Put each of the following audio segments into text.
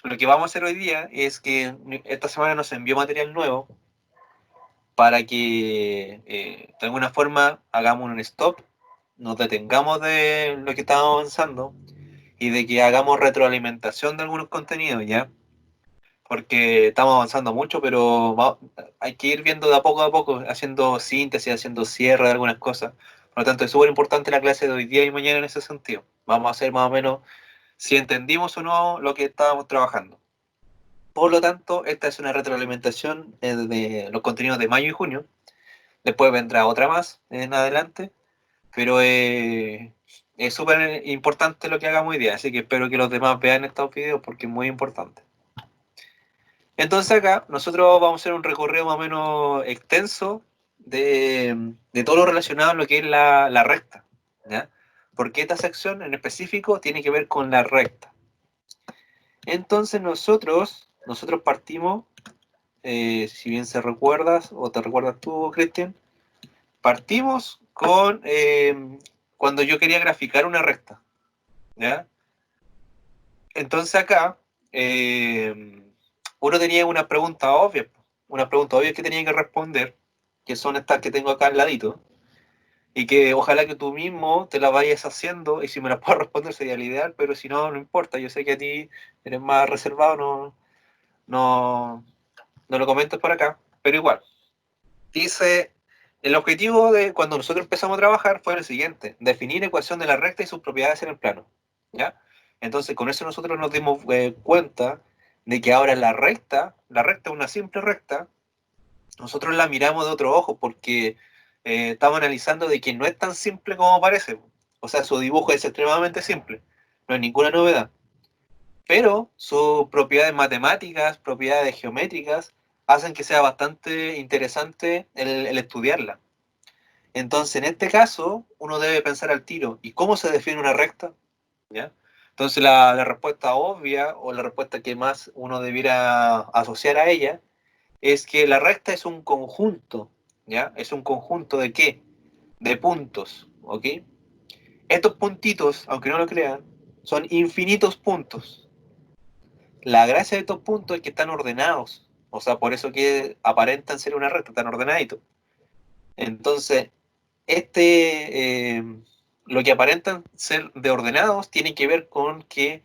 Lo que vamos a hacer hoy día es que esta semana nos envió material nuevo para que de alguna forma hagamos un stop, nos detengamos de lo que estamos avanzando y de que hagamos retroalimentación de algunos contenidos, ¿ya? Porque estamos avanzando mucho, pero hay que ir viendo de a poco, haciendo síntesis, haciendo cierre de algunas cosas. Por lo tanto, es súper importante la clase de hoy día y mañana en ese sentido. Vamos a hacer más o menos si entendimos o no lo que estábamos trabajando. Por lo tanto, esta es una retroalimentación de los contenidos de mayo y junio. Después vendrá otra más en adelante, pero es súper importante lo que hagamos hoy día, así que espero que los demás vean estos videos porque es muy importante. Entonces acá nosotros vamos a hacer un recorrido más o menos extenso de todo lo relacionado a lo que es la recta, ¿ya? Porque esta sección en específico tiene que ver con la recta. Entonces nosotros partimos, si bien se recuerdas o te recuerdas tú, Cristian, partimos con cuando yo quería graficar una recta, ¿ya? Entonces acá uno tenía una pregunta obvia que tenía que responder, que son estas que tengo acá al ladito, y que ojalá que tú mismo te las vayas haciendo, y si me las puedes responder sería lo ideal, pero si no, no importa, yo sé que a ti eres más reservado, no, no lo comentes por acá, pero igual. Dice, el objetivo de cuando nosotros empezamos a trabajar fue el siguiente, definir ecuación de la recta y sus propiedades en el plano, ¿ya? Entonces con eso nosotros nos dimos cuenta de que ahora la recta es una simple recta, nosotros la miramos de otro ojo porque estamos analizando de que no es tan simple como parece. O sea, su dibujo es extremadamente simple, no hay ninguna novedad. Pero sus propiedades matemáticas, propiedades geométricas, hacen que sea bastante interesante el estudiarla. Entonces, en este caso, uno debe pensar al tiro, ¿y cómo se define una recta? ¿Ya? Entonces, la respuesta obvia o la respuesta que más uno debiera asociar a ella es que la recta es un conjunto, ¿ya? Es un conjunto de qué? De puntos, ¿ok? Estos puntitos, aunque no lo crean, son infinitos puntos. La gracia de estos puntos es que están ordenados, o sea, por eso que aparentan ser una recta, están ordenaditos. Entonces, lo que aparentan ser de ordenados tiene que ver con que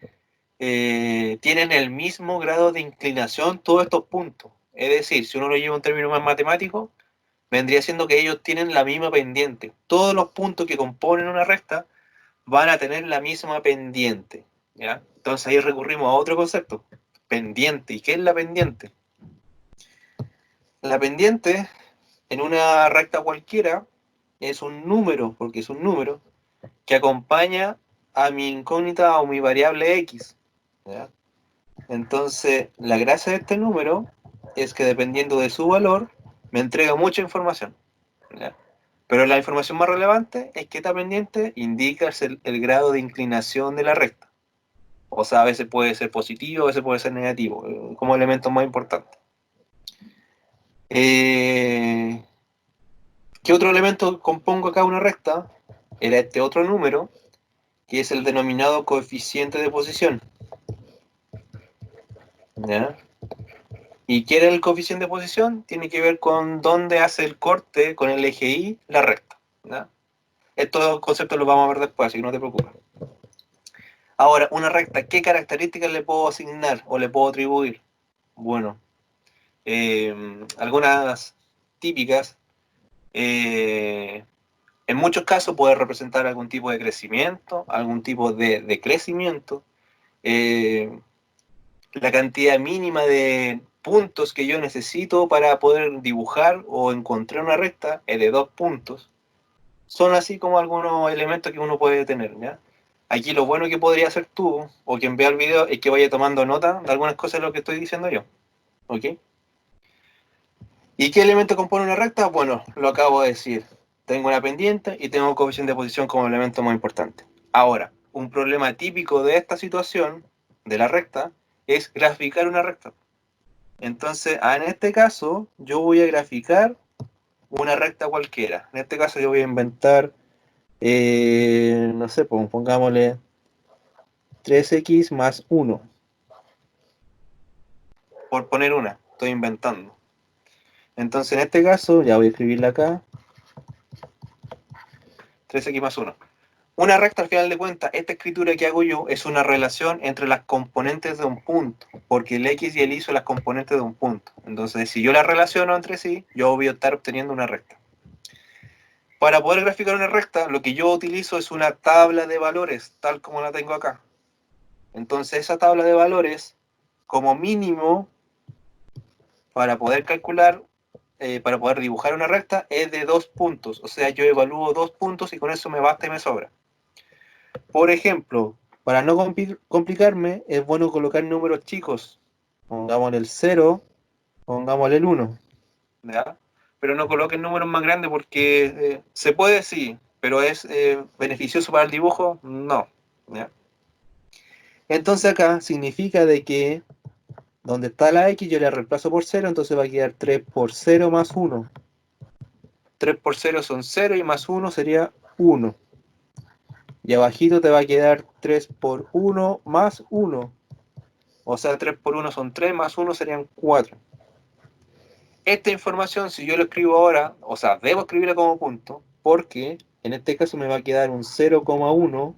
tienen el mismo grado de inclinación todos estos puntos. Es decir, si uno lo lleva a un término más matemático, vendría siendo que ellos tienen la misma pendiente. Todos los puntos que componen una recta van a tener la misma pendiente, ¿ya? Entonces ahí recurrimos a otro concepto, pendiente. ¿Y qué es la pendiente? La pendiente en una recta cualquiera es un número, porque es un número, que acompaña a mi incógnita o mi variable x, ¿ya? Entonces, la gracia de este número es que dependiendo de su valor, me entrega mucha información, ¿ya? Pero la información más relevante es que esta pendiente indica el grado de inclinación de la recta. O sea, a veces puede ser positivo, a veces puede ser negativo, como elemento más importante. ¿Qué otro elemento compongo acá una recta? Era este otro número, que es el denominado coeficiente de posición, ¿ya? ¿Y qué era el coeficiente de posición? Tiene que ver con dónde hace el corte con el eje Y la recta, ¿ya? Estos conceptos los vamos a ver después, así que no te preocupes. Ahora, una recta, ¿qué características le puedo asignar o le puedo atribuir? Bueno, algunas típicas. En muchos casos puede representar algún tipo de crecimiento, algún tipo de decrecimiento. La cantidad mínima de puntos que yo necesito para poder dibujar o encontrar una recta es de 2 puntos. Son así como algunos elementos que uno puede tener, ¿ya? Aquí lo bueno que podría hacer tú, o quien vea el video, es que vaya tomando nota de algunas cosas de lo que estoy diciendo yo, ¿ok? ¿Y qué elemento compone una recta? Bueno, lo acabo de decir. Tengo una pendiente y tengo coeficiente de posición como elemento más importante. Ahora, un problema típico de esta situación, de la recta, es graficar una recta. Entonces, en este caso, yo voy a graficar una recta cualquiera. En este caso yo voy a inventar, no sé, pongámosle 3x más 1. Por poner una, estoy inventando. Entonces, en este caso, ya voy a escribirla acá. 3x más 1. Una recta, al final de cuentas, esta escritura que hago yo es una relación entre las componentes de un punto, porque el x y el y son las componentes de un punto. Entonces, si yo las relaciono entre sí, yo voy a estar obteniendo una recta. Para poder graficar una recta, lo que yo utilizo es una tabla de valores, tal como la tengo acá. Entonces, esa tabla de valores, como mínimo, para poder calcular, para poder dibujar una recta, es de 2 puntos. O sea, yo evalúo 2 puntos y con eso me basta y me sobra. Por ejemplo, para no complicarme, es bueno colocar números chicos. Pongámosle el 0, pongámosle el 1. ¿Ya? Pero no coloquen números más grandes porque se puede, sí, pero es beneficioso para el dibujo, no. ¿Ya? Entonces acá significa de que donde está la x yo la reemplazo por 0, entonces va a quedar 3 por 0 más 1. 3 por 0 son 0 y más 1 sería 1. Y abajito te va a quedar 3 por 1 más 1. O sea, 3 por 1 son 3, más 1 serían 4. Esta información, si yo lo escribo ahora, o sea, debo escribirla como punto, porque en este caso me va a quedar un 0,1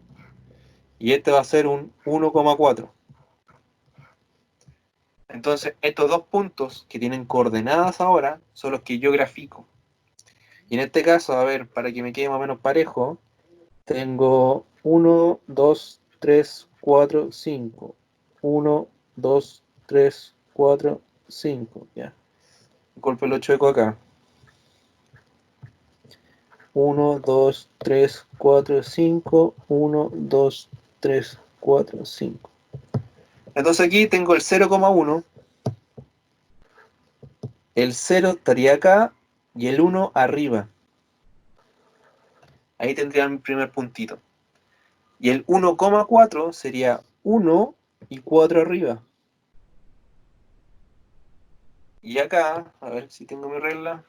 y este va a ser un 1,4. Entonces, estos dos puntos que tienen coordenadas ahora son los que yo grafico. Y en este caso, a ver, para que me quede más o menos parejo, tengo 1, 2, 3, 4, 5. 1, 2, 3, 4, 5. Ya. Golpe lo chueco acá. 1, 2, 3, 4, 5. 1, 2, 3, 4, 5. Entonces aquí tengo el 0,1. El 0 estaría acá y el 1 arriba. Ahí tendría mi primer puntito. Y el 1,4 sería 1 y 4 arriba. Y acá, a ver si tengo mi regla.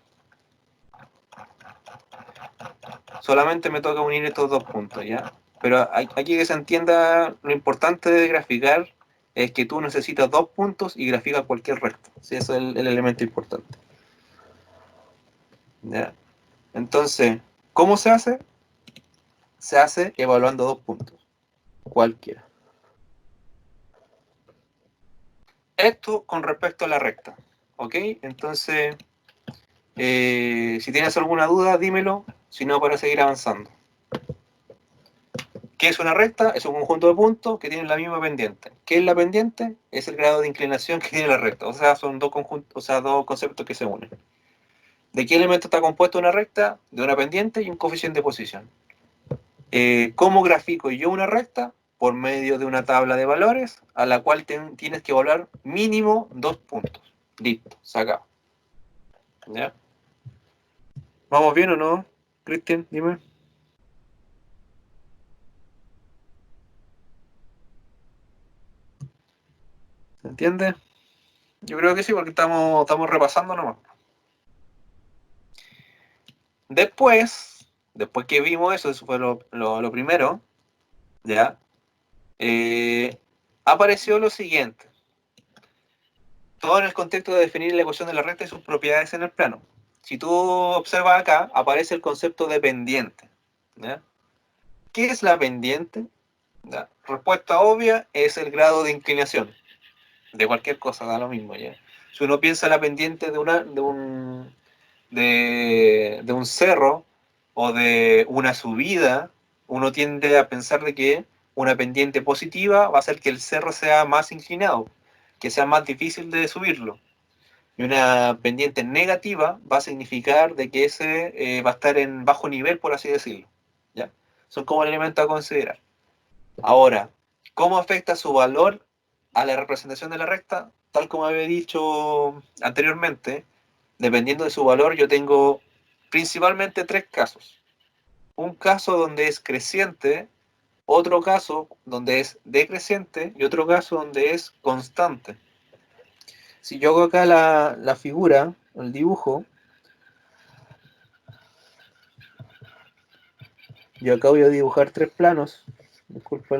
Solamente me toca unir estos dos puntos, ¿ya? Pero aquí que se entienda lo importante de graficar es que tú necesitas dos puntos y grafica cualquier recta. Sí, eso es el elemento importante. ¿Ya? Entonces, ¿cómo se hace? Se hace evaluando dos puntos, cualquiera. Esto con respecto a la recta, ¿ok? Entonces, si tienes alguna duda, dímelo, si no, para seguir avanzando. ¿Qué es una recta? Es un conjunto de puntos que tienen la misma pendiente. ¿Qué es la pendiente? Es el grado de inclinación que tiene la recta. O sea, son dos conjuntos, o sea, dos conceptos que se unen. ¿De qué elemento está compuesta una recta? De una pendiente y un coeficiente de posición. ¿Cómo grafico yo una recta? Por medio de una tabla de valores a la cual tienes que evaluar mínimo 2 puntos. Listo, sacado. ¿Ya? ¿Vamos bien o no? Cristian, dime. ¿Se entiende? Yo creo que sí, porque estamos repasando nomás. Después que vimos eso fue lo primero, ¿ya? Apareció lo siguiente. Todo en el contexto de definir la ecuación de la recta y sus propiedades en el plano. Si tú observas acá, aparece el concepto de pendiente. ¿Ya? ¿Qué es la pendiente? ¿Ya? Respuesta obvia es el grado de inclinación. De cualquier cosa, da lo mismo. ¿Ya? Si uno piensa en la pendiente de un cerro o de una subida, uno tiende a pensar de que una pendiente positiva va a hacer que el cerro sea más inclinado, que sea más difícil de subirlo. Y una pendiente negativa va a significar de que ese va a estar en bajo nivel, por así decirlo. ¿Ya? Son como elementos a considerar. Ahora, ¿cómo afecta su valor a la representación de la recta? Tal como había dicho anteriormente, dependiendo de su valor, yo tengo principalmente tres casos. Un caso donde es creciente, otro caso donde es decreciente y otro caso donde es constante. Si yo hago acá la figura, el dibujo, yo acá voy a dibujar tres planos. Disculpa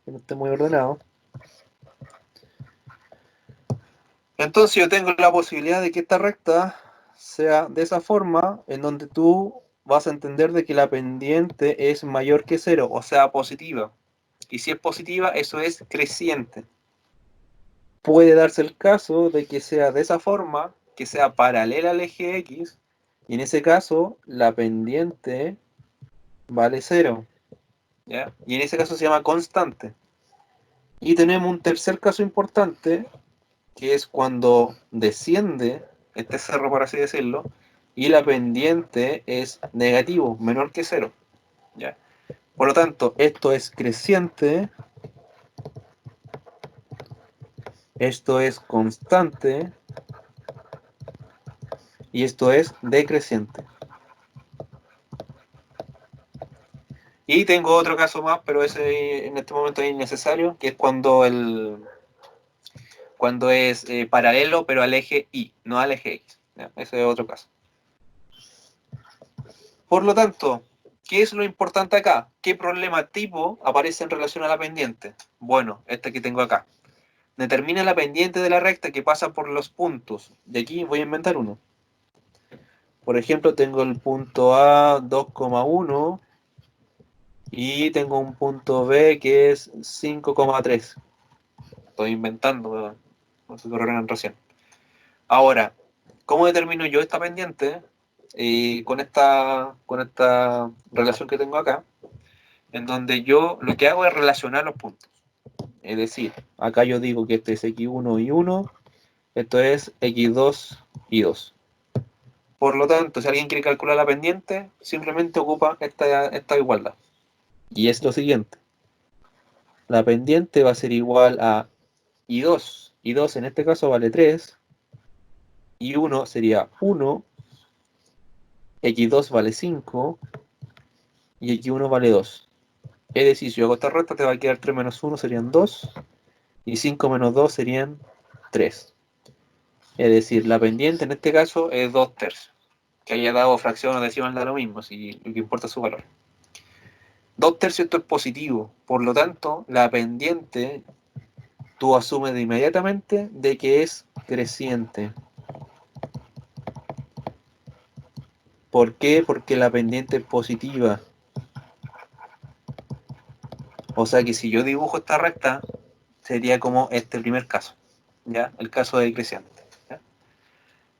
que no esté muy ordenado. Entonces yo tengo la posibilidad de que esta recta sea de esa forma, en donde tú vas a entender de que la pendiente es mayor que 0, o sea, positiva. Y si es positiva, eso es creciente. Puede darse el caso de que sea de esa forma, que sea paralela al eje X, y en ese caso la pendiente vale 0, ¿ya? Y en ese caso se llama constante. Y tenemos un tercer caso importante, que es cuando desciende este cerro, por así decirlo, y la pendiente es negativo, menor que 0, ¿ya? Por lo tanto, esto es creciente, esto es constante, y esto es decreciente. Y tengo otro caso más, pero ese en este momento es innecesario, que es cuando es paralelo, pero al eje Y, no al eje X. ¿Ya? Ese es otro caso. Por lo tanto, ¿qué es lo importante acá? ¿Qué problema tipo aparece en relación a la pendiente? Bueno, este que tengo acá. Determina la pendiente de la recta que pasa por los puntos. De aquí voy a inventar uno. Por ejemplo, tengo el punto A 2,1 y tengo un punto B que es 5,3. Estoy inventando, no se correrán recién. Ahora, ¿cómo determino yo esta pendiente? Con esta relación que tengo acá, en donde yo lo que hago es relacionar los puntos. Es decir, acá yo digo que este es x1 y 1, esto es x2 y 2. Por lo tanto, si alguien quiere calcular la pendiente, simplemente ocupa esta igualdad. Y es lo siguiente. La pendiente va a ser igual a y2. Y2 en este caso vale 3. Y 1 sería 1. X2 vale 5. Y X1 vale 2. Es decir, si yo hago esta recta, te va a quedar 3 menos 1 serían 2. Y 5 menos 2 serían 3. Es decir, la pendiente en este caso es 2 tercios. Que haya dado fracción o decimal da lo mismo, si lo que importa es su valor. 2 tercios esto es positivo, por lo tanto, la pendiente tú asumes de inmediatamente de que es creciente. ¿Por qué? Porque la pendiente es positiva. O sea que si yo dibujo esta recta, sería como este primer caso, ¿ya? El caso decreciente. ¿Ya?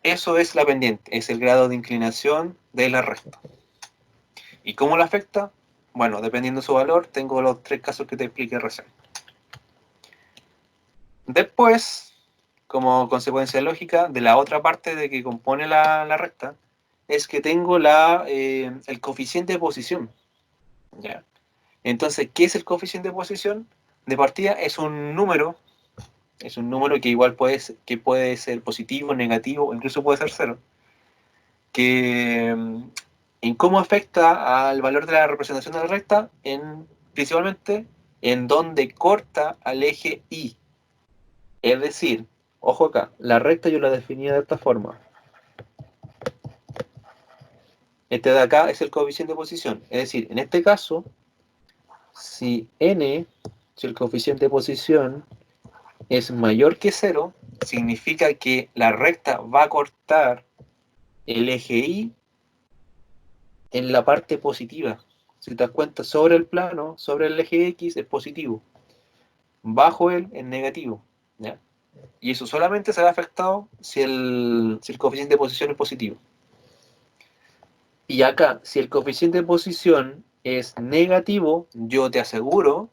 Eso es la pendiente, es el grado de inclinación de la recta. ¿Y cómo la afecta? Bueno, dependiendo de su valor, tengo los tres casos que te expliqué recién. Después, como consecuencia lógica de la otra parte de que compone la recta, es que tengo el coeficiente de posición. ¿Ya? Entonces, ¿qué es el coeficiente de posición? De partida es un número que igual puede ser positivo, negativo, incluso puede ser cero, que en cómo afecta al valor de la representación de la recta, principalmente en donde corta al eje Y. Es decir, ojo acá, la recta yo la definía de esta forma. Este de acá es el coeficiente de posición. Es decir, en este caso, si si el coeficiente de posición es mayor que 0, significa que la recta va a cortar el eje Y en la parte positiva. Si te das cuenta, sobre el plano, sobre el eje X es positivo, bajo él es negativo. ¿Ya? Y eso solamente se ve afectado si el coeficiente de posición es positivo. Y acá, si el coeficiente de posición es negativo, yo te aseguro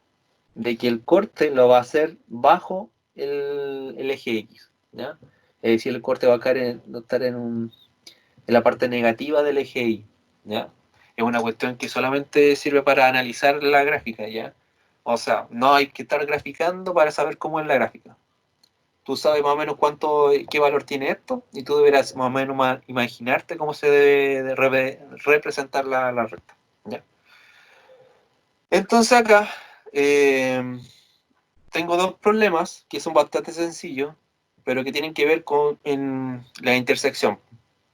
de que el corte lo va a hacer bajo el eje X. ¿Ya? Es decir, el corte va a estar en la parte negativa del eje Y. ¿Ya? Es una cuestión que solamente sirve para analizar la gráfica, ¿ya? O sea, no hay que estar graficando para saber cómo es la gráfica. Tú sabes más o menos qué valor tiene esto, y tú deberás más o menos imaginarte cómo se debe representar la recta. ¿Ya? Entonces acá tengo dos problemas que son bastante sencillos, pero que tienen que ver con la intersección.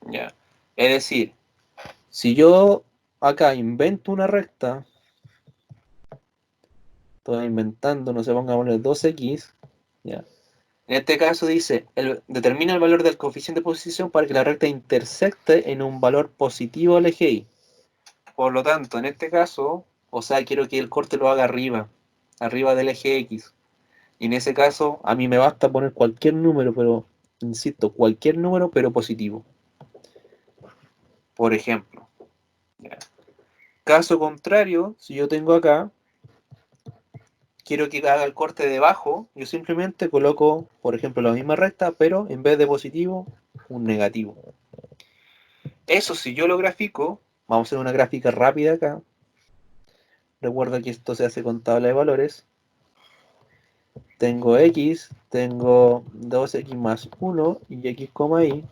¿Ya? Es decir, si yo acá invento una recta Estoy inventando, no sé, pongámosle 2x, ya. En este caso dice, determina el valor del coeficiente de posición para que la recta intersecte en un valor positivo al eje Y. Por lo tanto, en este caso, o sea, quiero que el corte lo haga arriba del eje X. Y en ese caso, a mí me basta poner cualquier número, pero, insisto, cualquier número, pero positivo. Por ejemplo. Ya. Caso contrario, si yo tengo acá, quiero que haga el corte debajo, yo simplemente coloco, por ejemplo, la misma recta, pero en vez de positivo, un negativo. Eso si yo lo grafico, vamos a hacer una gráfica rápida acá. Recuerda que esto se hace con tabla de valores. Tengo x, tengo 2x más 1 y x, y.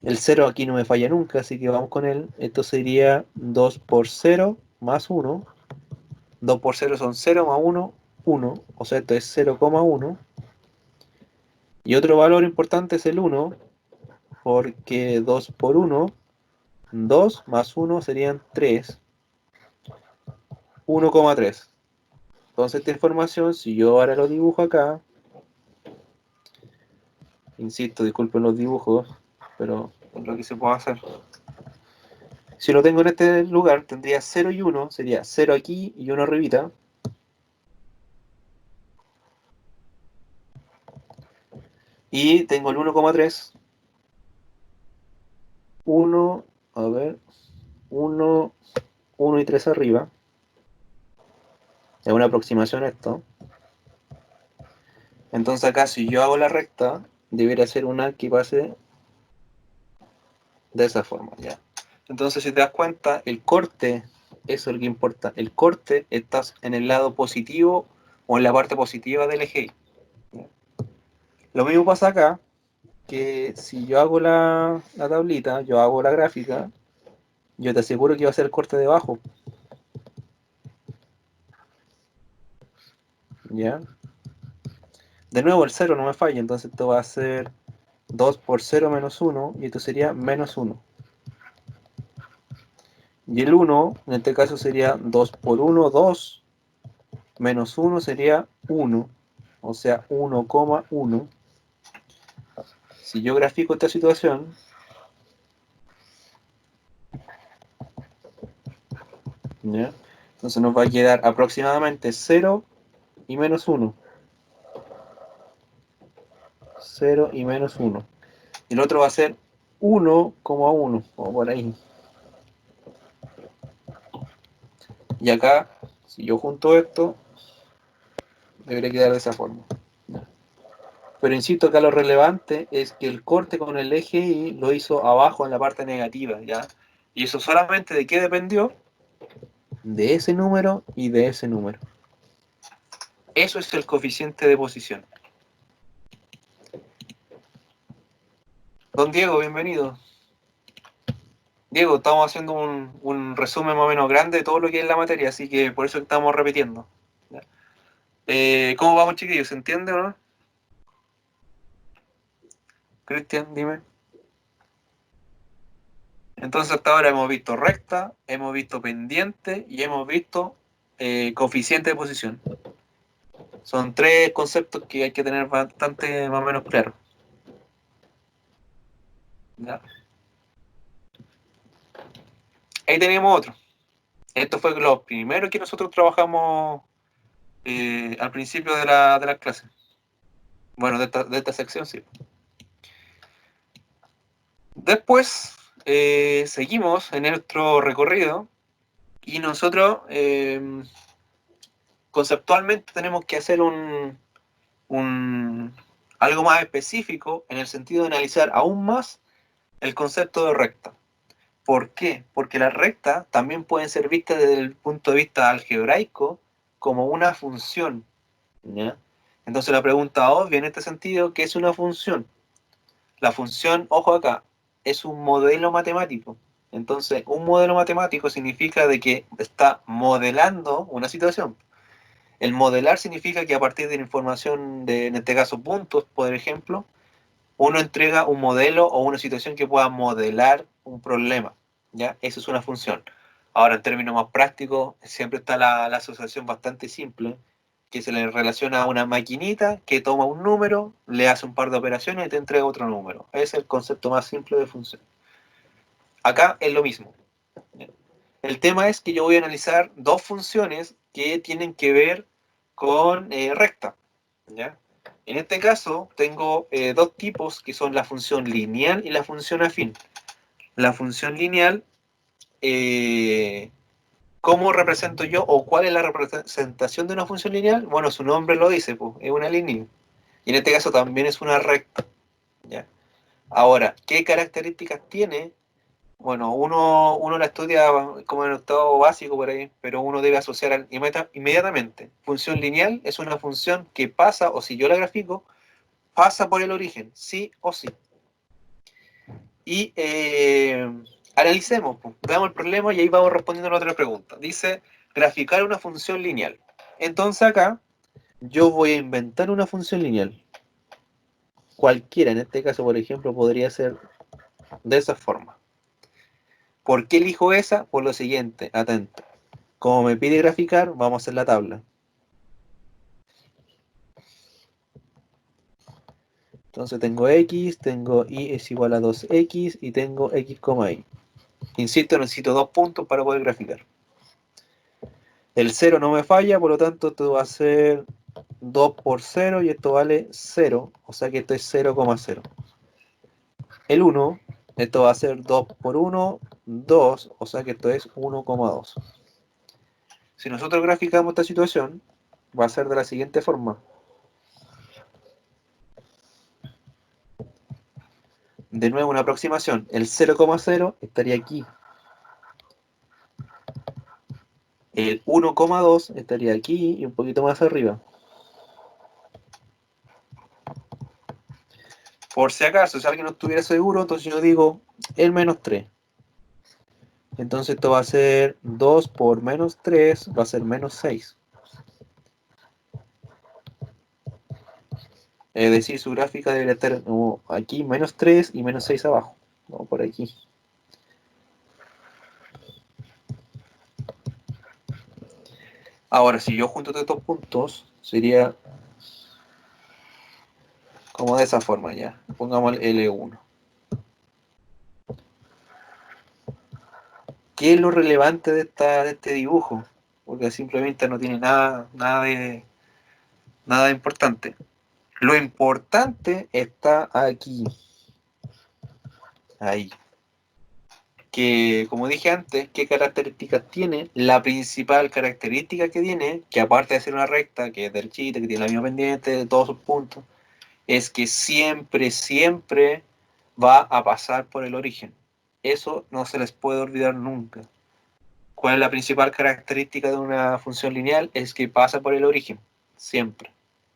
El 0 aquí no me falla nunca, así que vamos con él. Esto sería 2 por 0 más 1. 2 por 0 son 0 más 1, 1. O sea, esto es 0,1. Y otro valor importante es el 1, porque 2 por 1, 2 más 1 serían 3. 1,3. Entonces esta información, si yo ahora lo dibujo acá, insisto, disculpen los dibujos, pero es lo que se puede hacer. Si lo tengo en este lugar, tendría 0 y 1, sería 0 aquí y 1 arribita. Y tengo el 1,3. 1, a ver, 1, 1 y 3 arriba. Es una aproximación a esto. Entonces acá si yo hago la recta, debería ser una que pase de esa forma, ya. Entonces si te das cuenta, el corte, eso es lo que importa. El corte está en el lado positivo o en la parte positiva del eje Y. Lo mismo pasa acá, que si yo hago la tablita, yo hago la gráfica, yo te aseguro que va a ser el corte debajo. ¿Ya? De nuevo el 0 no me falla, entonces esto va a ser 2 por 0 menos 1, y esto sería menos 1. Y el 1, en este caso sería 2 por 1, 2, menos 1 sería 1, o sea 1,1. Si yo grafico esta situación, ¿ya? Entonces nos va a quedar aproximadamente 0 y menos 1. 0 y menos 1. Y el otro va a ser 1,1, o por ahí. Y acá, si yo junto esto, debería quedar de esa forma. Pero insisto, acá lo relevante es que el corte con el eje Y lo hizo abajo en la parte negativa, ¿ya? Y eso solamente de qué dependió, de ese número y de ese número. Eso es el coeficiente de posición. Don Diego, bienvenido. Diego, estamos haciendo un resumen más o menos grande de todo lo que es la materia, así que por eso estamos repitiendo. ¿Cómo vamos, chiquillos? ¿Se entiende o no? Cristian, dime. Entonces hasta ahora hemos visto recta, hemos visto pendiente y hemos visto coeficiente de posición. Son tres conceptos que hay que tener bastante más o menos claros. ¿Ya? Ahí tenemos otro. Esto fue lo primero que nosotros trabajamos al principio de la clase. Bueno, de esta sección sí. Después seguimos en nuestro recorrido y nosotros conceptualmente tenemos que hacer algo más específico en el sentido de analizar aún más el concepto de recta. ¿Por qué? Porque las rectas también pueden ser vistas desde el punto de vista algebraico como una función, ¿ya? Entonces la pregunta obvia en este sentido, ¿qué es una función? La función, ojo acá, es un modelo matemático. Entonces, un modelo matemático significa de que está modelando una situación. El modelar significa que a partir de la información de, en este caso, puntos, por ejemplo, uno entrega un modelo o una situación que pueda modelar un problema, ¿ya? Eso es una función. Ahora, en términos más prácticos, siempre está la asociación bastante simple, que se le relaciona a una maquinita que toma un número, le hace un par de operaciones y te entrega otro número. Ese es el concepto más simple de función. Acá es lo mismo. El tema es que yo voy a analizar dos funciones que tienen que ver con recta. ¿Ya? En este caso tengo dos tipos que son la función lineal y la función afín. La función lineal, ¿cómo represento yo o cuál es la representación de una función lineal? Bueno, su nombre lo dice, pues, es una línea. Y en este caso también es una recta. ¿Ya? Ahora, ¿qué características tiene? Bueno, uno la estudia como en octavo básico por ahí, pero uno debe asociar inmediatamente. Función lineal es una función que pasa, o si yo la grafico, pasa por el origen, sí o sí. Y analicemos, pues, veamos el problema y ahí vamos respondiendo a la otra pregunta. Dice, graficar una función lineal. Entonces acá, yo voy a inventar una función lineal. Cualquiera, en este caso, por ejemplo, podría ser de esa forma. ¿Por qué elijo esa? Por lo siguiente, atento. Como me pide graficar, vamos a hacer la tabla. Entonces tengo x, tengo y es igual a 2x y tengo x, y. Insisto, necesito 2 puntos para poder graficar. El 0 no me falla, por lo tanto esto va a ser 2 por 0 y esto vale 0, o sea que esto es 0,0. El 1, esto va a ser 2 por 1, 2, o sea que esto es 1,2. Si nosotros graficamos esta situación, va a ser de la siguiente forma. De nuevo una aproximación, el 0,0 estaría aquí. El 1,2 estaría aquí y un poquito más arriba. Por si acaso, si alguien no estuviera seguro, entonces yo digo el menos 3. Entonces esto va a ser 2 por menos 3, va a ser menos 6. Es decir, su gráfica debería estar como aquí menos 3 y menos 6 abajo. Vamos por aquí. Ahora, si yo junto todos estos puntos, sería como de esa forma ya. Pongamos el L1. ¿Qué es lo relevante de este dibujo? Porque simplemente no tiene nada de importante. Lo importante está aquí. Ahí. Que, como dije antes, ¿qué características tiene? La principal característica que tiene, que aparte de ser una recta, que es derechita, que tiene la misma pendiente de todos sus puntos, es que siempre va a pasar por el origen. Eso no se les puede olvidar nunca. ¿Cuál es la principal característica de una función lineal? Es que pasa por el origen, siempre.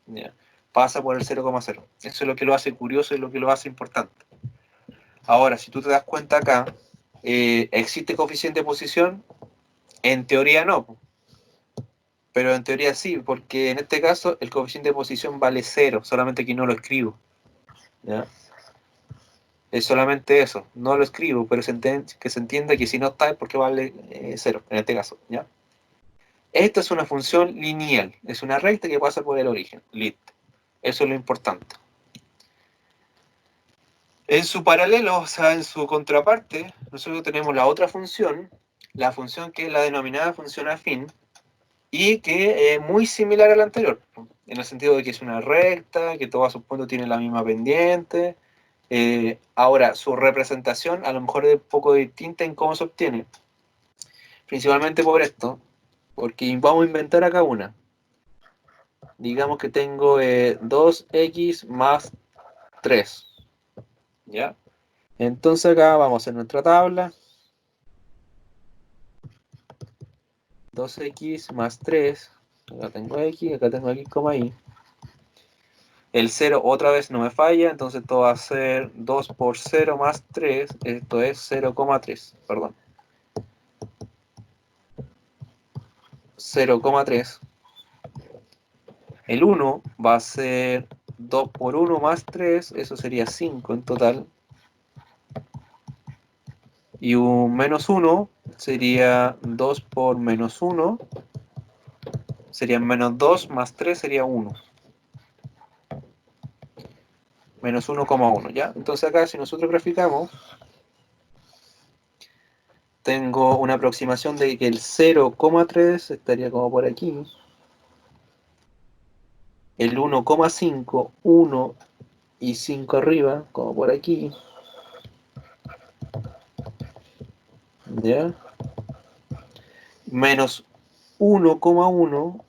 ¿Ya? Pasa por el 0,0. Eso es lo que lo hace curioso y lo que lo hace importante. Ahora, si tú te das cuenta acá, ¿existe coeficiente de posición? En teoría no, pero en teoría sí, porque en este caso el coeficiente de posición vale 0, solamente que no lo escribo. ¿Ya? Es solamente eso, no lo escribo, pero que se entienda que si no está es porque vale 0, en este caso. ¿Ya? Esta es una función lineal, es una recta que pasa por el origen. Listo. Eso es lo importante. En su paralelo, o sea, en su contraparte, nosotros tenemos la otra función, la función que es la denominada función afín, y que es muy similar a la anterior, en el sentido de que es una recta, que todos sus puntos tienen la misma pendiente. Ahora, su representación a lo mejor es un poco distinta en cómo se obtiene, principalmente por esto, porque vamos a inventar acá una. Digamos que tengo 2x más 3, ¿ya? Entonces acá vamos a hacer nuestra tabla. 2x más 3, acá tengo x, acá tengo x, y. El 0 otra vez no me falla, entonces esto va a ser 2 por 0 más 3, esto es 0,3, perdón. 0,3. El 1 va a ser 2 por 1 más 3, eso sería 5 en total. Y un menos 1 sería 2 por menos 1, sería menos 2 más 3 sería 1. Menos 1,1, ¿ya? Entonces acá si nosotros graficamos, tengo una aproximación de que el 0,3 estaría como por aquí, el 1,5, 1 y 5 arriba, como por aquí, ¿ya? Menos 1,1,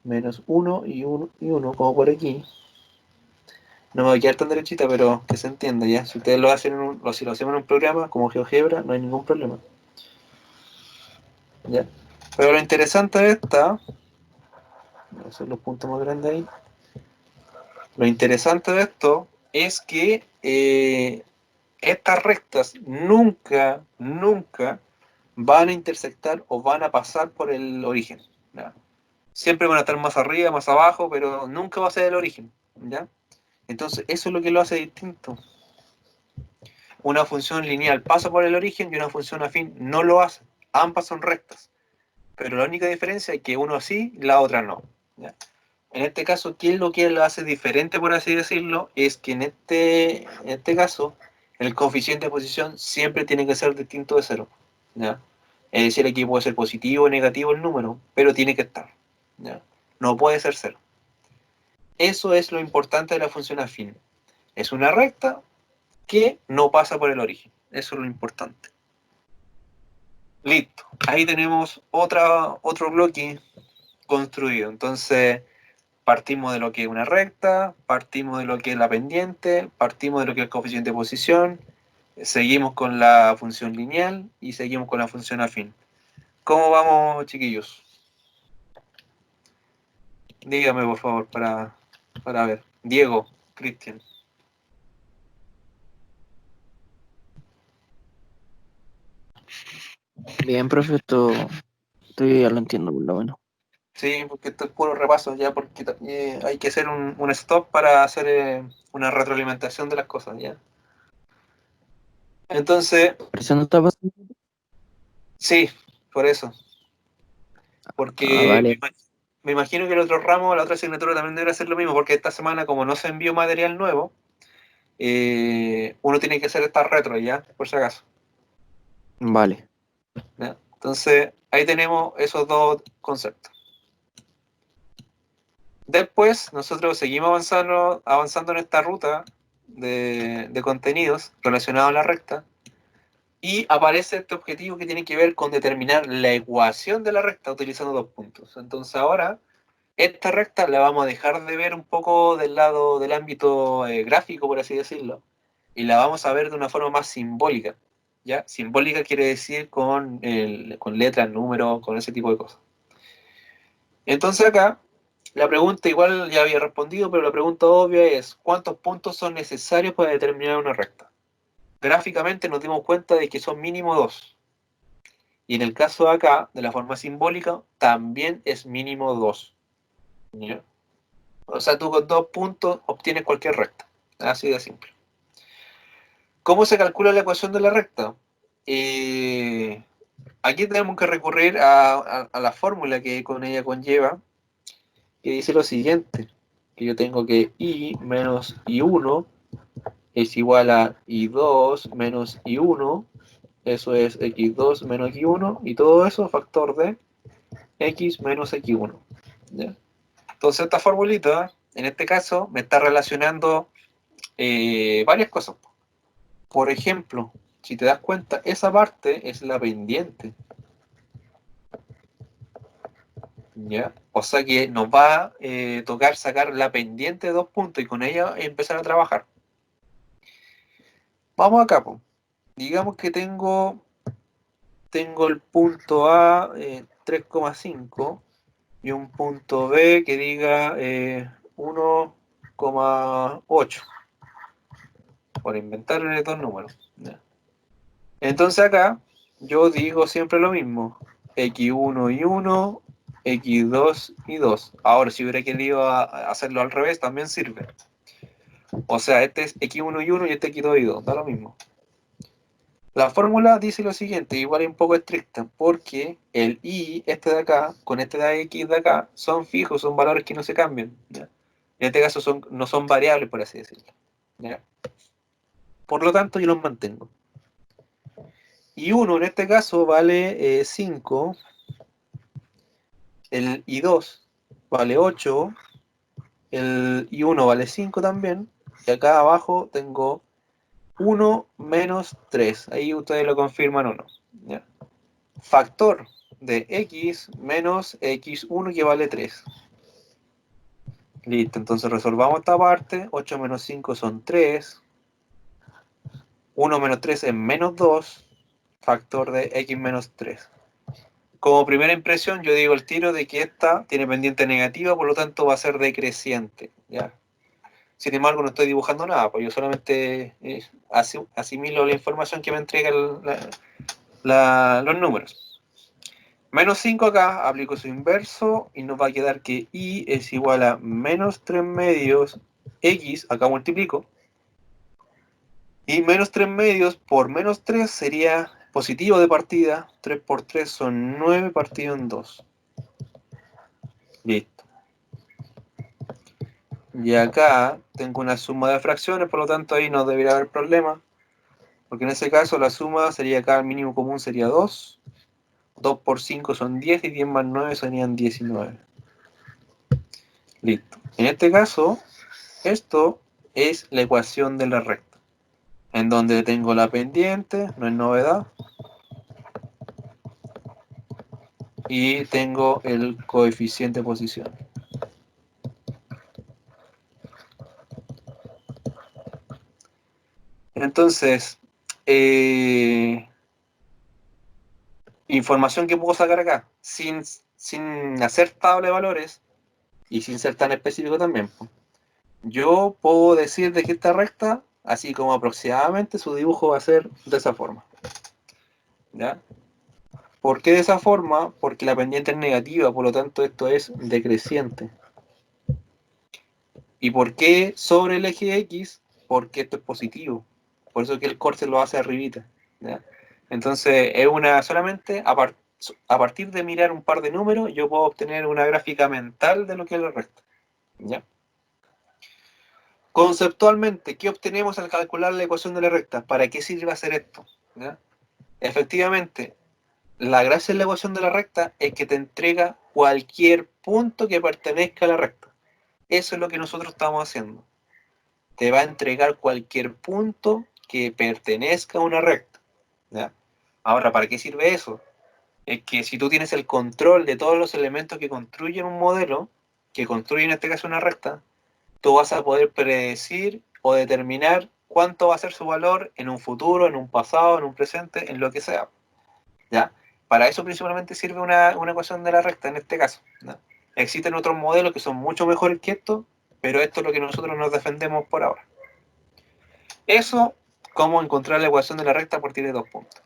menos 1 y 1, como por aquí. No me voy a quedar tan derechita, pero que se entienda, ¿ya? Si ustedes lo hacen si lo hacemos en un programa como GeoGebra, no hay ningún problema, ¿ya? Pero lo interesante de esta, voy a hacer los puntos más grandes ahí. Lo interesante de esto es que estas rectas nunca van a intersectar o van a pasar por el origen, ¿ya? Siempre van a estar más arriba, más abajo, pero nunca va a ser el origen, ¿ya? Entonces, eso es lo que lo hace distinto. Una función lineal pasa por el origen y una función afín no lo hace. Ambas son rectas, pero la única diferencia es que uno sí y la otra no, ¿ya? En este caso, ¿qué es lo que lo hace diferente, por así decirlo? Es que en este caso, el coeficiente de posición siempre tiene que ser distinto de cero, ¿ya? Es decir, aquí puede ser positivo o negativo el número, pero tiene que estar, ¿ya? No puede ser cero. Eso es lo importante de la función afín. Es una recta que no pasa por el origen. Eso es lo importante. Listo. Ahí tenemos otro bloque construido. Entonces, partimos de lo que es una recta, partimos de lo que es la pendiente, partimos de lo que es el coeficiente de posición, seguimos con la función lineal y seguimos con la función afín. ¿Cómo vamos, chiquillos? Dígame, por favor, para ver. Diego, Cristian. Bien, profe, esto yo ya lo entiendo por lo menos. Sí, porque esto es puro repaso ya, porque hay que hacer un stop para hacer una retroalimentación de las cosas, ¿ya? Entonces, ¿Eso no está pasando? sí, por eso. Ah, Porque vale. me imagino que el otro ramo, la otra asignatura también debe hacer lo mismo, porque esta semana, como no se envió material nuevo, uno tiene que hacer esta retro, ¿ya? Por si acaso, Vale. ¿ya? Entonces, ahí tenemos esos dos conceptos. Después, nosotros seguimos avanzando en esta ruta de contenidos relacionados a la recta, y aparece este objetivo que tiene que ver con determinar la ecuación de la recta utilizando dos puntos. Entonces ahora, esta recta la vamos a dejar de ver un poco del lado del ámbito gráfico, por así decirlo, y la vamos a ver de una forma más simbólica, ¿ya? Simbólica quiere decir con letras, números, con ese tipo de cosas. Entonces acá, la pregunta igual ya había respondido, pero la pregunta obvia es, ¿cuántos puntos son necesarios para determinar una recta? Gráficamente nos dimos cuenta de que son mínimo 2. Y en el caso de acá, de la forma simbólica, también es mínimo 2. ¿Ya? O sea, tú con 2 puntos obtienes cualquier recta. Así de simple. ¿Cómo se calcula la ecuación de la recta? Aquí tenemos que recurrir a la fórmula que con ella conlleva, que dice lo siguiente, que yo tengo que I menos I1 es igual a I2 menos I1, eso es X2 menos X1, y todo eso factor de X menos X1. ¿Ya? Entonces esta formulita, en este caso, me está relacionando varias cosas. Por ejemplo, si te das cuenta, esa parte es la pendiente, ¿ya? O sea que nos va a tocar sacar la pendiente de 2 puntos y con ella empezar a trabajar. Vamos acá, po. Digamos que tengo el punto A 3,5 y un punto B que diga 1,8, por inventar dos números, ¿ya? Entonces acá yo digo siempre lo mismo, x1 y 1, x2 y 2. Ahora, si hubiera querido hacerlo al revés, también sirve. O sea, este es x1 y 1 y este x2 y 2, da lo mismo. La fórmula dice lo siguiente, igual es un poco estricta, porque el y, este de acá, con este de x de acá, son fijos, son valores que no se cambian. ¿Ya? En este caso no son variables, por así decirlo. ¿Ya? Por lo tanto, yo los mantengo. Y 1 en este caso vale 5, el y2 vale 8, el y1 vale 5 también, y acá abajo tengo 1 menos 3. Ahí ustedes lo confirman o no. ¿Ya? Factor de x menos x1 que vale 3. Listo, entonces resolvamos esta parte. 8 menos 5 son 3. 1 menos 3 es menos 2. Factor de x menos 3. Como primera impresión, yo digo el tiro de que esta tiene pendiente negativa, por lo tanto va a ser decreciente. ¿Ya? Sin embargo, no estoy dibujando nada, pues yo solamente asimilo la información que me entrega los números. Menos 5 acá, aplico su inverso y nos va a quedar que y es igual a menos 3 medios x, acá multiplico, y menos 3 medios por menos 3 sería positivo de partida. 3 por 3 son 9 partido en 2. Listo. Y acá tengo una suma de fracciones, por lo tanto ahí no debería haber problema, porque en ese caso la suma sería acá, el mínimo común sería 2. 2 por 5 son 10 y 10 más 9 serían 19. Listo. En este caso, esto es la ecuación de la recta, en donde tengo la pendiente, no es novedad, y tengo el coeficiente de posición. Entonces, información que puedo sacar acá, sin hacer tabla de valores y sin ser tan específico también. Yo puedo decir de que esta recta, así como aproximadamente, su dibujo va a ser de esa forma. ¿Ya? ¿Por qué de esa forma? Porque la pendiente es negativa, por lo tanto esto es decreciente. ¿Y por qué sobre el eje X? Porque esto es positivo. Por eso que el corte lo hace arribita. ¿Ya? Entonces, es solamente a partir de mirar un par de números, yo puedo obtener una gráfica mental de lo que es la recta. ¿Ya? Conceptualmente, ¿qué obtenemos al calcular la ecuación de la recta? ¿Para qué sirve hacer esto? ¿Ya? Efectivamente, la gracia de la ecuación de la recta es que te entrega cualquier punto que pertenezca a la recta. Eso es lo que nosotros estamos haciendo. Te va a entregar cualquier punto que pertenezca a una recta. ¿Ya? Ahora, ¿para qué sirve eso? Es que si tú tienes el control de todos los elementos que construyen un modelo, que construye en este caso una recta, tú vas a poder predecir o determinar cuánto va a ser su valor en un futuro, en un pasado, en un presente, en lo que sea. ¿Ya? Para eso principalmente sirve una ecuación de la recta en este caso. ¿Ya? Existen otros modelos que son mucho mejores que esto, pero esto es lo que nosotros nos defendemos por ahora. Eso, cómo encontrar la ecuación de la recta a partir de 2 puntos.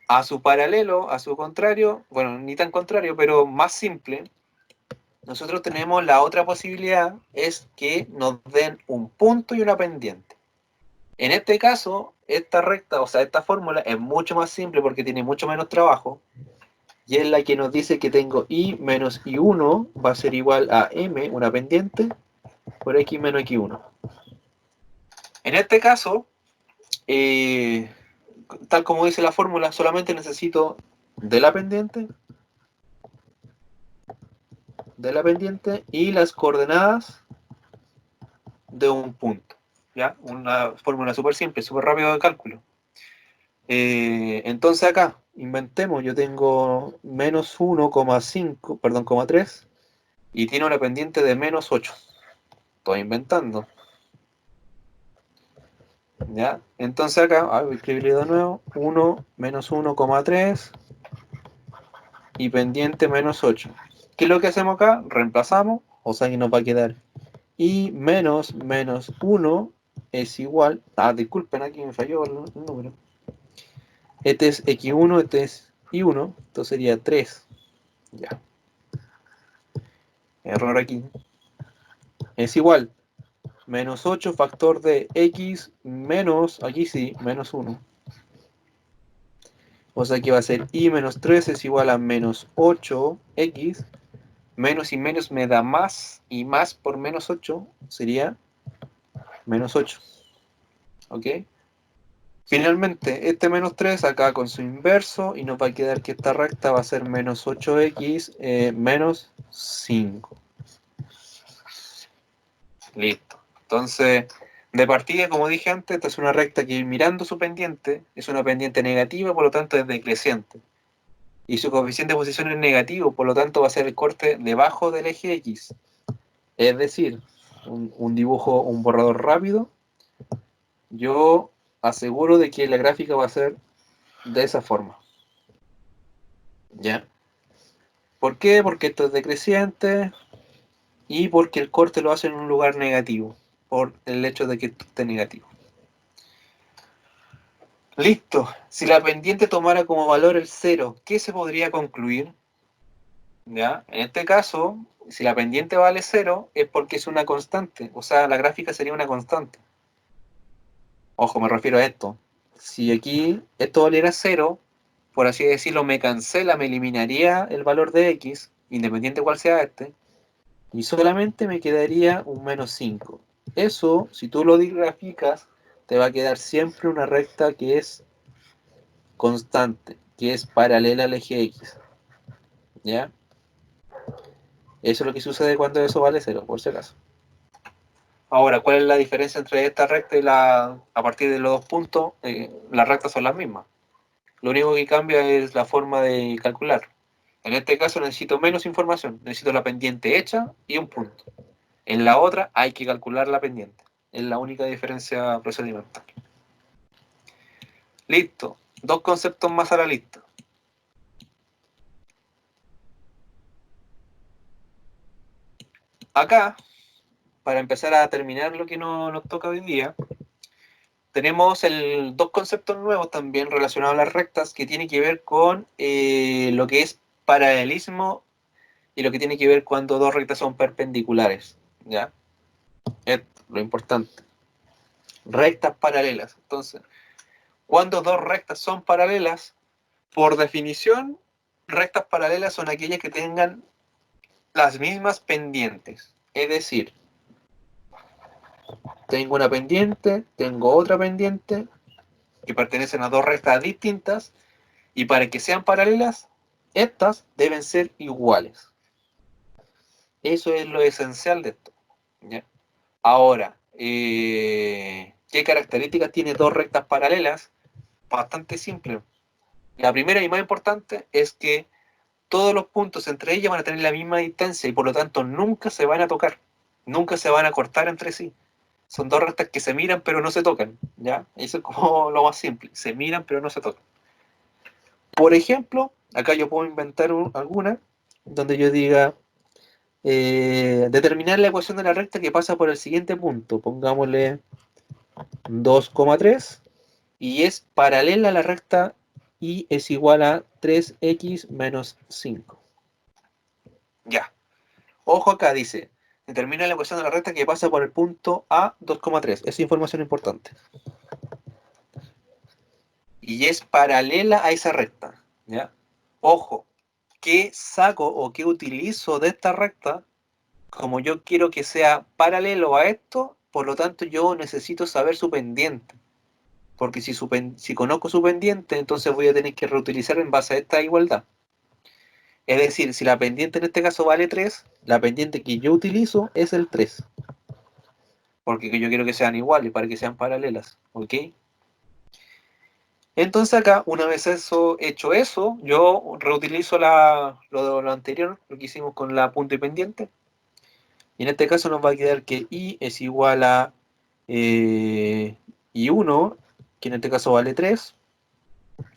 A su paralelo, a su contrario, bueno, ni tan contrario, pero más simple, nosotros tenemos la otra posibilidad, es que nos den un punto y una pendiente. En este caso, esta recta, o sea, esta fórmula es mucho más simple porque tiene mucho menos trabajo, y es la que nos dice que tengo y menos y1 va a ser igual a m, una pendiente, por x menos x1. En este caso, tal como dice la fórmula, solamente necesito de la pendiente y las coordenadas de un punto. ¿Ya? Una fórmula súper simple, súper rápido de cálculo. Entonces acá, inventemos, yo tengo menos 1,5, perdón, 3, y tiene una pendiente de menos 8. Estoy inventando. ¿Ya? Entonces acá, voy a escribirle de nuevo, 1 menos 1,3 y pendiente menos 8. ¿Qué es lo que hacemos acá? Reemplazamos, o sea que nos va a quedar y menos 1 es igual, disculpen, aquí me falló el número. Este es x1, este es y1, esto sería 3. Ya. Error aquí. Es igual menos 8 factor de x menos, aquí sí, menos 1. O sea que va a ser y menos 3 es igual a menos 8x. Menos y menos me da más, y más por menos 8 sería menos 8. ¿Ok? Finalmente, este menos 3 acá con su inverso, y nos va a quedar que esta recta va a ser menos 8x menos 5. Listo. Entonces, de partida, como dije antes, esta es una recta que mirando su pendiente, es una pendiente negativa, por lo tanto es decreciente. Y su coeficiente de posición es negativo, por lo tanto va a ser el corte debajo del eje X. Es decir, un dibujo, un borrador rápido, yo aseguro de que la gráfica va a ser de esa forma. ¿Ya? ¿Por qué? Porque esto es decreciente y porque el corte lo hace en un lugar negativo, por el hecho de que esto esté negativo. Listo. Si la pendiente tomara como valor el 0, ¿qué se podría concluir? ¿Ya? En este caso, si la pendiente vale 0, es porque es una constante. O sea, la gráfica sería una constante. Ojo, me refiero a esto. Si aquí esto valiera 0, por así decirlo, me cancela, me eliminaría el valor de x, independiente cuál sea este, y solamente me quedaría un menos 5. Eso, si tú lo graficas, te va a quedar siempre una recta que es constante, que es paralela al eje x. ¿Ya? Eso es lo que sucede cuando eso vale 0, por si acaso. Ahora, ¿cuál es la diferencia entre esta recta y a partir de los dos puntos? Las rectas son las mismas. Lo único que cambia es la forma de calcular. En este caso necesito menos información. Necesito la pendiente hecha y un punto. En la otra hay que calcular la pendiente. Es la única diferencia procedimental. Listo. Dos conceptos más a la lista. Acá, para empezar a terminar lo que nos toca hoy día, tenemos dos conceptos nuevos también relacionados a las rectas que tienen que ver con lo que es paralelismo y lo que tiene que ver cuando dos rectas son perpendiculares. ¿Ya? Es lo importante. Rectas paralelas. Entonces, cuando dos rectas son paralelas, por definición, rectas paralelas son aquellas que tengan las mismas pendientes. Es decir, tengo una pendiente, tengo otra pendiente, que pertenecen a dos rectas distintas, y para que sean paralelas, estas deben ser iguales. Eso es lo esencial de esto. ¿Ya? Ahora, ¿qué características tiene dos rectas paralelas? Bastante simple. La primera y más importante es que todos los puntos entre ellas van a tener la misma distancia y por lo tanto nunca se van a tocar, nunca se van a cortar entre sí. Son dos rectas que se miran pero no se tocan, ¿ya? Eso es como lo más simple, se miran pero no se tocan. Por ejemplo, acá yo puedo inventar alguna donde yo diga determinar la ecuación de la recta que pasa por el siguiente punto, pongámosle 2,3 y es paralela a la recta y es igual a 3x menos 5. Ya. Ojo acá, dice, determina la ecuación de la recta que pasa por el punto A 2,3. Esa información es importante. Y es paralela a esa recta. ¿Ya? Ojo, ¿qué saco o qué utilizo de esta recta? Como yo quiero que sea paralelo a esto, por lo tanto yo necesito saber su pendiente. Porque si conozco su pendiente, entonces voy a tener que reutilizar en base a esta igualdad. Es decir, si la pendiente en este caso vale 3, la pendiente que yo utilizo es el 3. Porque yo quiero que sean iguales, para que sean paralelas. ¿Ok? Entonces acá, una vez hecho eso, yo reutilizo lo anterior, lo que hicimos con la punta y pendiente. Y en este caso nos va a quedar que I es igual a I1, que en este caso vale 3,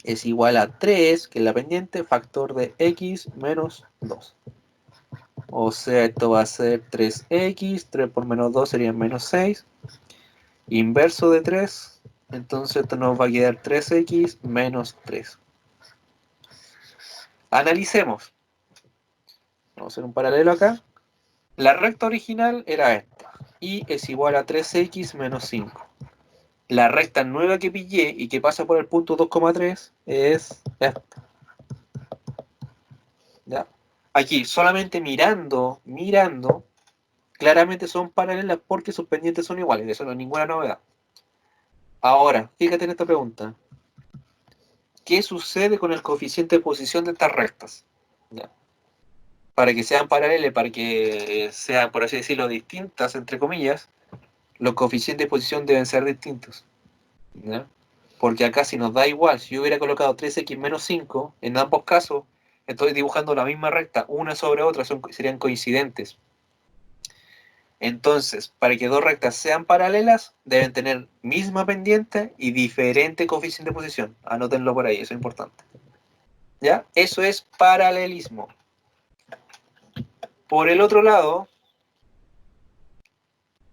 es igual a 3, que es la pendiente, factor de X menos 2. O sea, esto va a ser 3X, 3 por menos 2 sería menos 6. Inverso de 3, entonces esto nos va a quedar 3X menos 3. Analicemos. Vamos a hacer un paralelo acá. La recta original era esta. y es igual a 3x menos 5. La recta nueva que pillé y que pasa por el punto 2,3 es esta. ¿Ya? Aquí, solamente mirando, claramente son paralelas porque sus pendientes son iguales. Eso no es ninguna novedad. Ahora, fíjate en esta pregunta. ¿Qué sucede con el coeficiente de posición de estas rectas? ¿Ya? Para que sean paralelas, para que sean, por así decirlo, distintas, entre comillas, los coeficientes de posición deben ser distintos. ¿Ya? Porque acá si nos da igual, si yo hubiera colocado 3x menos 5, en ambos casos estoy dibujando la misma recta, una sobre otra, serían coincidentes. Entonces, para que dos rectas sean paralelas, deben tener misma pendiente y diferente coeficiente de posición. Anótenlo por ahí, eso es importante. ¿Ya? Eso es paralelismo. Por el otro lado,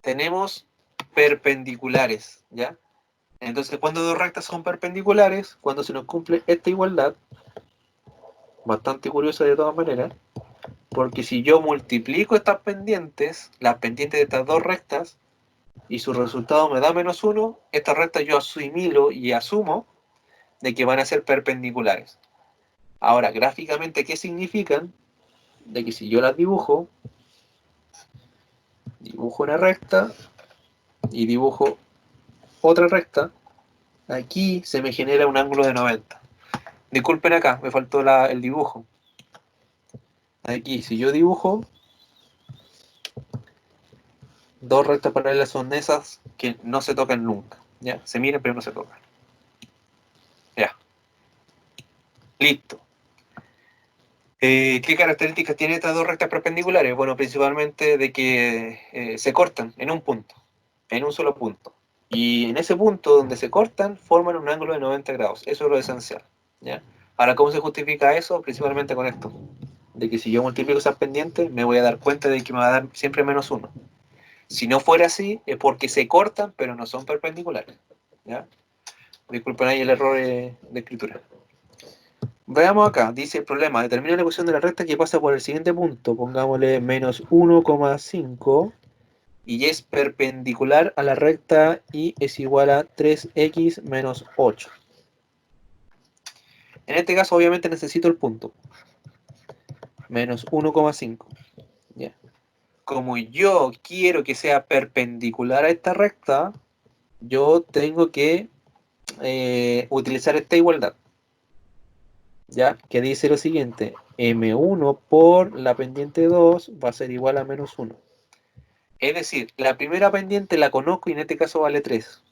tenemos perpendiculares, ¿ya? Entonces, cuando dos rectas son perpendiculares, cuando se nos cumple esta igualdad, bastante curiosa de todas maneras, porque si yo multiplico estas pendientes, las pendientes de estas dos rectas, y su resultado me da menos 1, estas rectas yo asimilo y asumo de que van a ser perpendiculares. Ahora, gráficamente, ¿qué significan? De que si yo las dibujo una recta y dibujo otra recta, aquí se me genera un ángulo de 90. Disculpen acá, me faltó el dibujo. Aquí, si yo dibujo, dos rectas paralelas son esas que no se tocan nunca. ¿Ya? Se miran pero no se tocan. Ya. Listo. ¿Qué características tienen estas dos rectas perpendiculares? Bueno, principalmente de que se cortan en un punto, en un solo punto. Y en ese punto donde se cortan, forman un ángulo de 90 grados. Eso es lo esencial. ¿Ya? Ahora, ¿cómo se justifica eso? Principalmente con esto. De que si yo multiplico esas pendientes, me voy a dar cuenta de que me va a dar siempre menos 1. Si no fuera así, es porque se cortan, pero no son perpendiculares. ¿Ya? Disculpen ahí el error de escritura. Veamos acá, dice el problema, determina la ecuación de la recta que pasa por el siguiente punto, pongámosle menos 1,5 y es perpendicular a la recta y es igual a 3x menos 8. En este caso obviamente necesito el punto, menos 1,5. ¿Ya? Como yo quiero que sea perpendicular a esta recta, yo tengo que utilizar esta igualdad. ¿Ya? Que dice lo siguiente, m1 por la pendiente 2 va a ser igual a menos 1. Es decir, la primera pendiente la conozco y en este caso vale 3.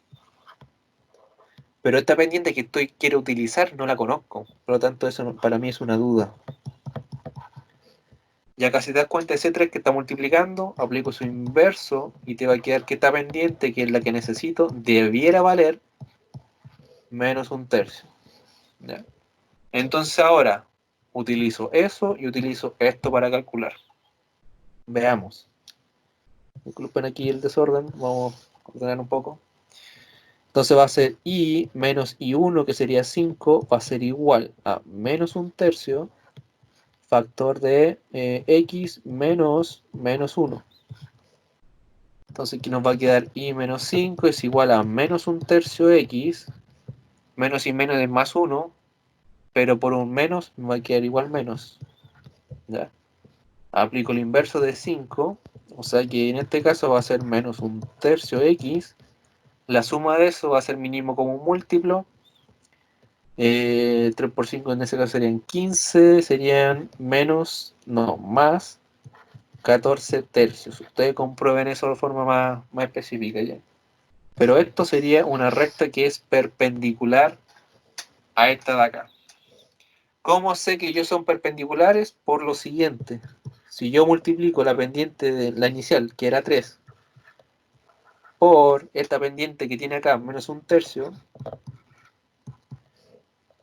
Pero esta pendiente que quiero utilizar no la conozco. Por lo tanto, eso para mí es una duda. Ya casi te das cuenta, ese 3 que está multiplicando, aplico su inverso y te va a quedar que esta pendiente, que es la que necesito, debiera valer menos 1/3. ¿Ya? Entonces ahora utilizo eso y utilizo esto para calcular. Veamos. Disculpen aquí el desorden, vamos a ordenar un poco. Entonces va a ser i menos i1, que sería 5, va a ser igual a menos 1/3 factor de x menos 1. Entonces aquí nos va a quedar i menos 5 es igual a menos 1/3 x, menos y menos es más 1, pero por un menos me va a quedar igual menos. ¿Ya? Aplico el inverso de 5, o sea que en este caso va a ser menos 1/3 x. La suma de eso va a ser mínimo como un múltiplo. 3 por 5 en ese caso serían 15, serían más 14 tercios. Ustedes comprueben eso de forma más específica ya. Pero esto sería una recta que es perpendicular a esta de acá. ¿Cómo sé que ellos son perpendiculares? Por lo siguiente. Si yo multiplico la pendiente de la inicial, que era 3, por esta pendiente que tiene acá, menos 1/3,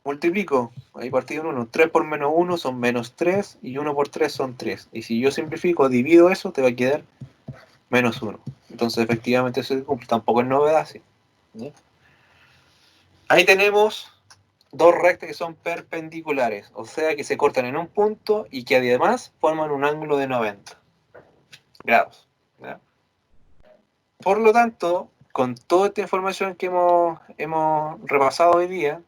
multiplico, ahí partido en 1, 3 por menos 1 son menos 3 y 1 por 3 son 3. Y si yo simplifico, divido eso, te va a quedar menos 1. Entonces efectivamente eso tampoco es novedad, ¿sí? ¿Sí? Ahí tenemos dos rectas que son perpendiculares, o sea que se cortan en un punto y que además forman un ángulo de 90 grados. ¿Ya? Por lo tanto, con toda esta información que hemos repasado hoy día,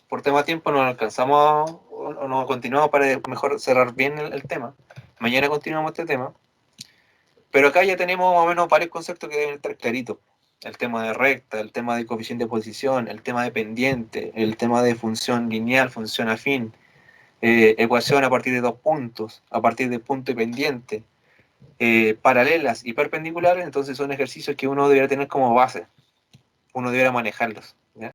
por tema de tiempo no alcanzamos o no continuamos para mejor cerrar bien el tema. Mañana continuamos este tema. Pero acá ya tenemos más o menos varios conceptos que deben estar claritos. El tema de recta, el tema de coeficiente de posición, el tema de pendiente, el tema de función lineal, función afín, ecuación a partir de 2 puntos, a partir de punto y pendiente, paralelas y perpendiculares. Entonces son ejercicios que uno debería tener como base, uno debería manejarlos. ¿Ya?